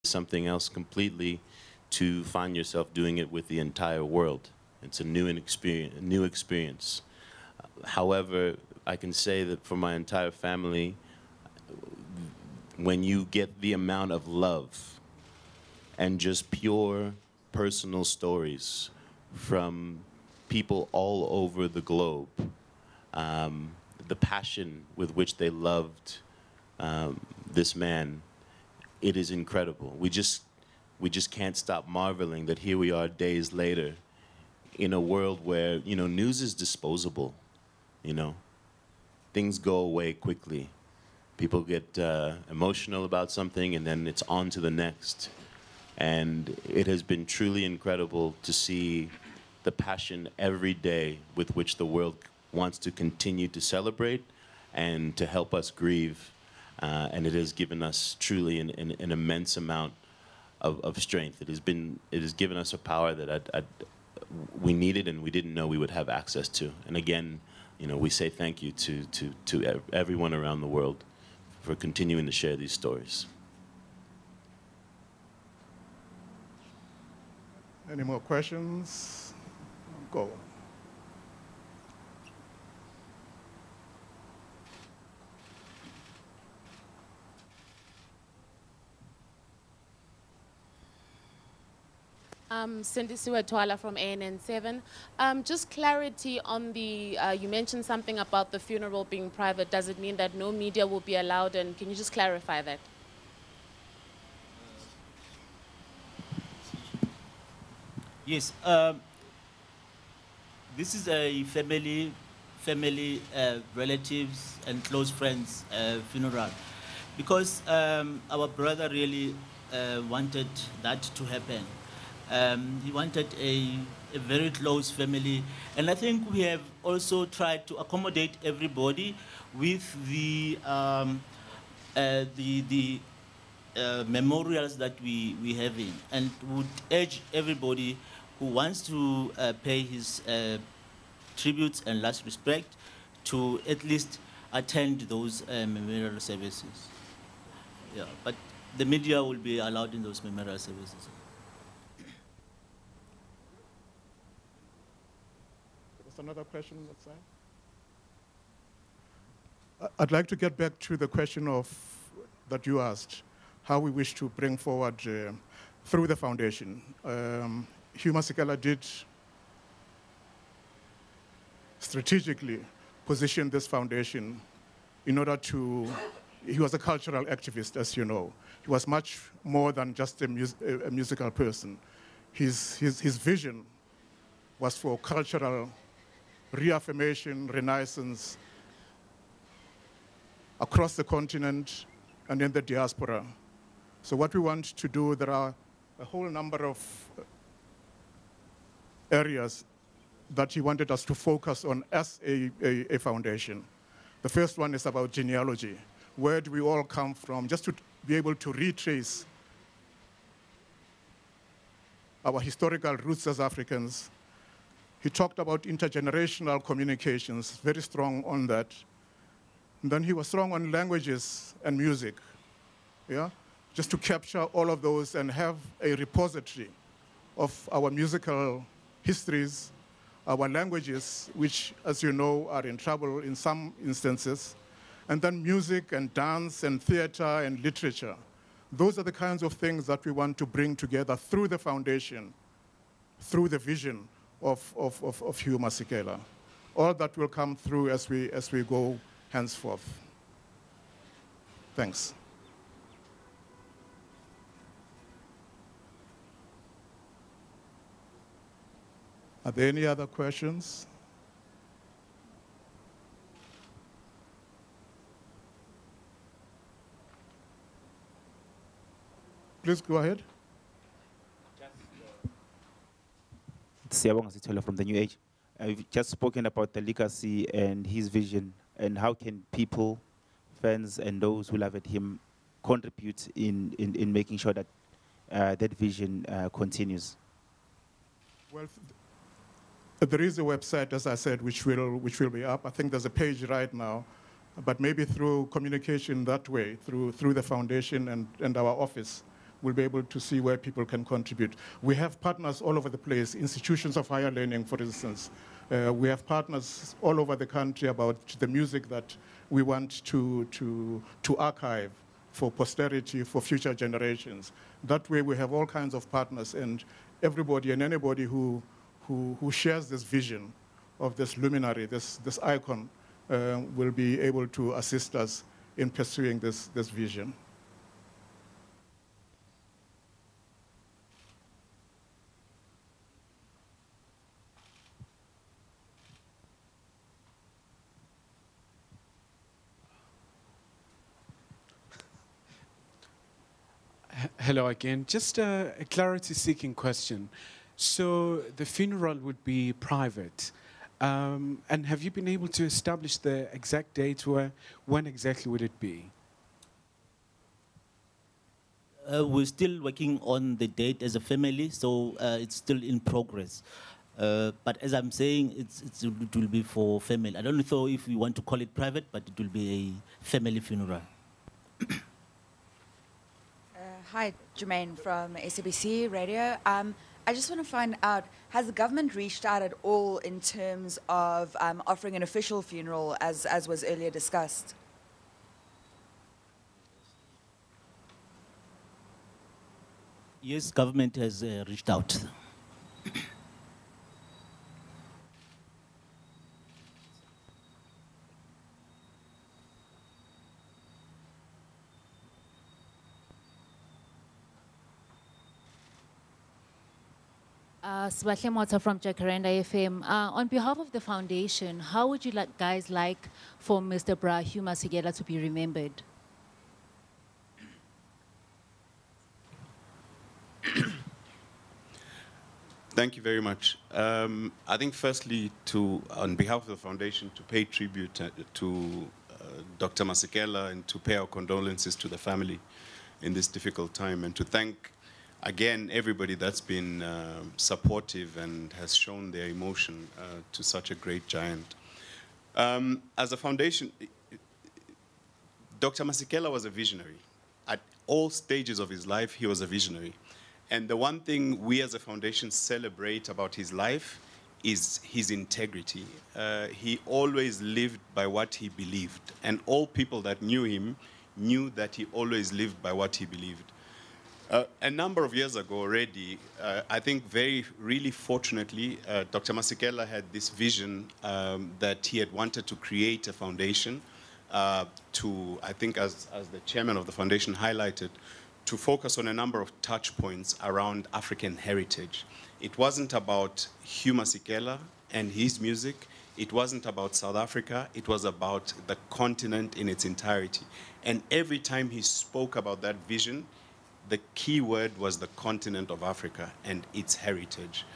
something else completely to find yourself doing it with the entire world. It's a new experience. However, I can say that for my entire family, when you get the amount of love and just pure personal stories from people all over the globe, the passion with which they loved this man, it is incredible. We just can't stop marveling that here we are days later in a world where, you know, news is disposable, you know. Things go away quickly. People get emotional about something and then it's on to the next. And it has been truly incredible to see the passion every day with which the world wants to continue to celebrate and to help us grieve. And it has given us truly an immense amount of strength. It has given us a power that we needed and we didn't know we would have access to. And again, you know, we say thank you to everyone around the world for continuing to share these stories. Any more questions? Go. Cindy Suetwala from ANN7. Just clarity on the, you mentioned something about the funeral being private. Does it mean that no media will be allowed? And can you just clarify that? Yes. This is a family, relatives and close friends funeral. Because our brother really wanted that to happen. He wanted a very close family, and I think we have also tried to accommodate everybody with the memorials that we have in, and would urge everybody who wants to pay his tributes and last respect to at least attend those memorial services. Yeah, but the media will be allowed in those memorial services. Another question on that side? I'd like to get back to the question that you asked, how we wish to bring forward through the foundation. Hugh Masekela did strategically position this foundation in order to, he was a cultural activist, as you know. He was much more than just a musical person. His vision was for cultural reaffirmation, renaissance across the continent and in the diaspora. So what we want to do, there are a whole number of areas that he wanted us to focus on as a foundation. The first one is about genealogy. Where do we all come from? Just to be able to retrace our historical roots as Africans. He talked about intergenerational communications, very strong on that. And then he was strong on languages and music, yeah? Just to capture all of those and have a repository of our musical histories, our languages, which, as you know, are in trouble in some instances, and then music and dance and theater and literature. Those are the kinds of things that we want to bring together through the foundation, through the vision of Hugh Masekela. All that will come through as we go henceforth. Thanks. Are there any other questions? Please go ahead. Siyabonga Sithole from the New Age. We've just spoken about the legacy and his vision, and how can people, fans, and those who loved him contribute in making sure that that vision continues? Well, there is a website, as I said, which will be up. I think there's a page right now, but maybe through communication that way, through the foundation and our office, we'll be able to see where people can contribute. We have partners all over the place, institutions of higher learning, for instance. We have partners all over the country about the music that we want to archive for posterity, for future generations. That way we have all kinds of partners, and everybody and anybody who shares this vision of this luminary, this icon, will be able to assist us in pursuing this vision. Hello again. Just a clarity-seeking question. So the funeral would be private. And have you been able to establish the exact date? When exactly would it be? We're still working on the date as a family, so it's still in progress. But as I'm saying, it will be for family. I don't know if we want to call it private, but it will be a family funeral. Hi, Jermaine from SABC Radio. I just want to find out, has the government reached out at all in terms of offering an official funeral, as was earlier discussed? Yes, government has reached out. Swahle Mota from Jacaranda FM. On behalf of the foundation, how would you guys like for Mr. Hugh Masekela to be remembered? Thank you very much. I think firstly, on behalf of the foundation, to pay tribute to Dr. Masekela and to pay our condolences to the family in this difficult time, and to thank again everybody that's been supportive and has shown their emotion to such a great giant. As a foundation, Dr. Masekela was a visionary. At all stages of his life, he was a visionary. And the one thing we as a foundation celebrate about his life is his integrity. He always lived by what he believed. And all people that knew him knew that he always lived by what he believed. A number of years ago already, I think really fortunately, Dr. Masekela had this vision that he had wanted to create a foundation to, I think as the chairman of the foundation highlighted, to focus on a number of touch points around African heritage. It wasn't about Hugh Masekela and his music. It wasn't about South Africa. It was about the continent in its entirety. And every time he spoke about that vision, the key word was the continent of Africa and its heritage.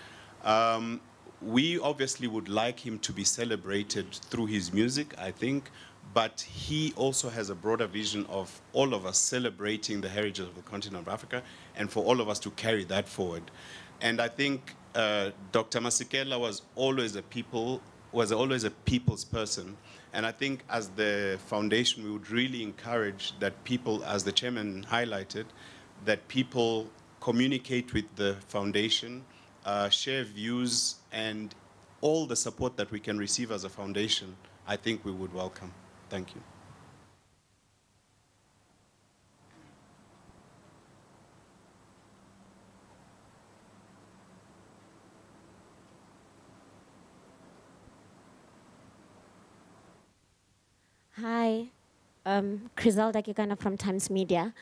We obviously would like him to be celebrated through his music, I think, but he also has a broader vision of all of us celebrating the heritage of the continent of Africa and for all of us to carry that forward. And I think Dr. Masekela was always a people's person. And I think as the foundation, we would really encourage that people, as the chairman highlighted, that people communicate with the foundation, share views, and all the support that we can receive as a foundation, I think we would welcome. Thank you. Hi, Griselda Kekana from Times Media.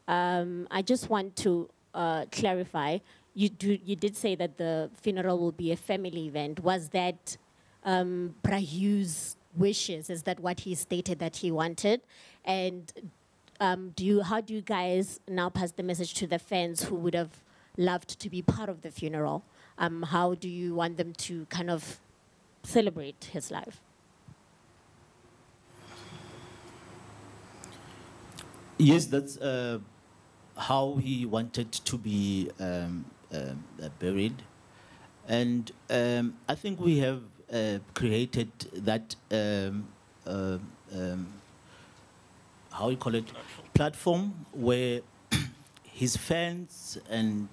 I just want to clarify. You did say that the funeral will be a family event. Was that Hugh's wishes? Is that what he stated that he wanted? And how do you guys now pass the message to the fans who would have loved to be part of the funeral? How do you want them to kind of celebrate his life? Yes, that's how he wanted to be buried. And I think we have created that, how you call it, platform where his fans and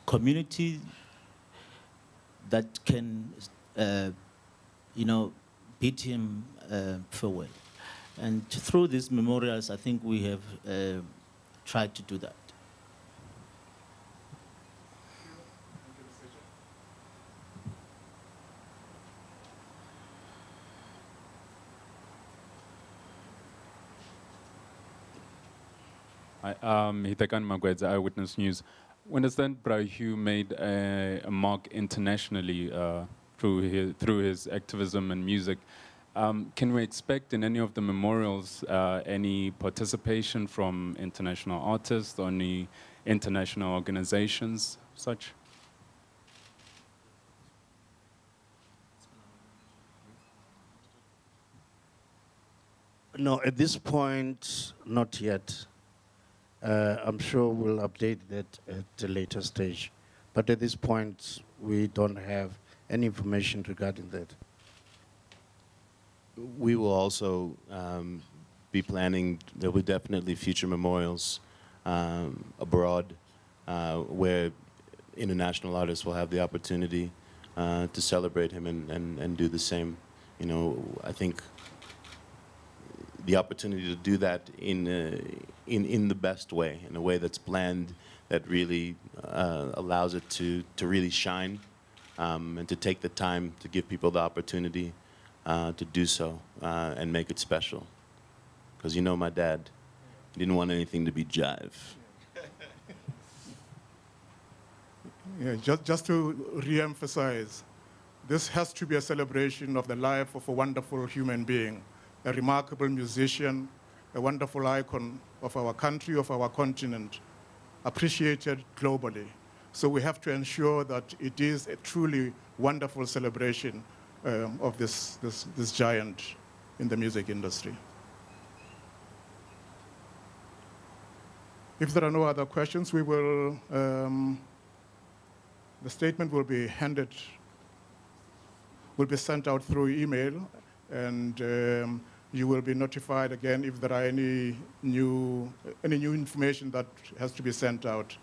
community that can, bid him farewell. And through these memorials, I think we have tried to do that. Hi, Hitakan Magwedza, Eyewitness News. We understand Bra Hugh made a mark internationally through his activism and music. Can we expect in any of the memorials any participation from international artists or any international organizations, such? No, at this point, not yet. I'm sure we'll update that at a later stage. But at this point, we don't have any information regarding that. We will also be planning, there will definitely future memorials abroad where international artists will have the opportunity to celebrate him and do the same. You know, I think the opportunity to do that in the best way, in a way that's planned, that really allows it to really shine, and to take the time to give people the opportunity to do so and make it special. Because you know my dad, he didn't want anything to be jive. Yeah, just to re-emphasize, this has to be a celebration of the life of a wonderful human being, a remarkable musician, a wonderful icon of our country, of our continent, appreciated globally. So we have to ensure that it is a truly wonderful celebration of this giant in the music industry. If there are no other questions, we will, the statement will be sent out through email, and you will be notified again if there are any new information that has to be sent out.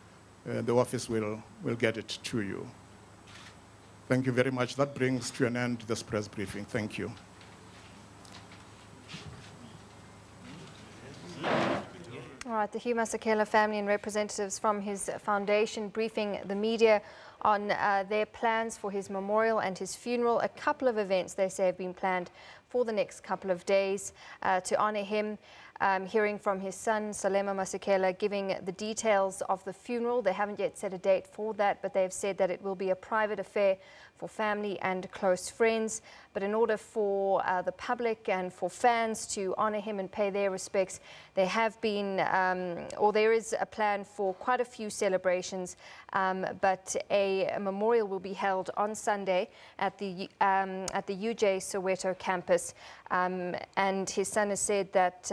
The office will get it to you. Thank you very much. That brings to an end this press briefing. Thank you. All right, the Hugh Masekela family and representatives from his foundation briefing the media on their plans for his memorial and his funeral. A couple of events, they say, have been planned for the next couple of days to honor him. Hearing from his son, Salema Masekela, giving the details of the funeral. They haven't yet set a date for that, but they've said that it will be a private affair for family and close friends. But in order for the public and for fans to honor him and pay their respects, there have been, or there is a plan for quite a few celebrations, but a memorial will be held on Sunday at the UJ Soweto campus. And his son has said that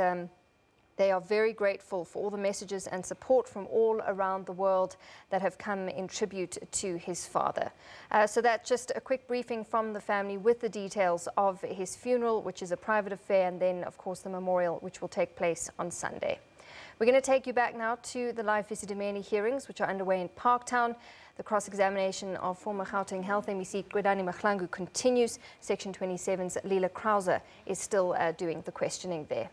they are very grateful for all the messages and support from all around the world that have come in tribute to his father. So that's just a quick briefing from the family with the details of his funeral, which is a private affair, and then, of course, the memorial, which will take place on Sunday. We're going to take you back now to the live Visidimeni hearings, which are underway in Parktown. The cross-examination of former Gauteng Health MEC Gwedani Mahlangu continues. Section 27's Leela Krauser is still doing the questioning there.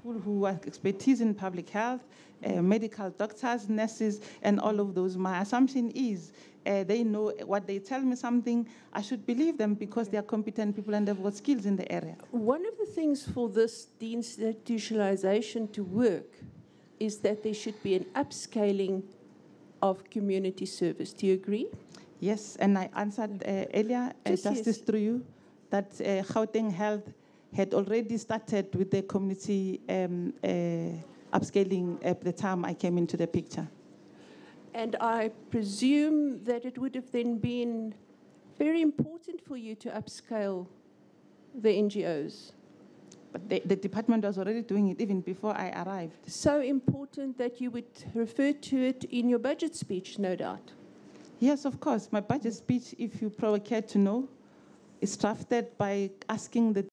People who have expertise in public health, medical doctors, nurses, and all of those. My assumption is they know what they tell me something, I should believe them because they are competent people and they've got skills in the area. One of the things for this deinstitutionalization to work is that there should be an upscaling of community service. Do you agree? Yes, and I answered earlier, Justice, through you, that Gauteng Health had already started with the community upscaling at the time I came into the picture. And I presume that it would have then been very important for you to upscale the NGOs. But the department was already doing it even before I arrived. So important that you would refer to it in your budget speech, no doubt. Yes, of course. My budget speech, if you care to know, is drafted by asking the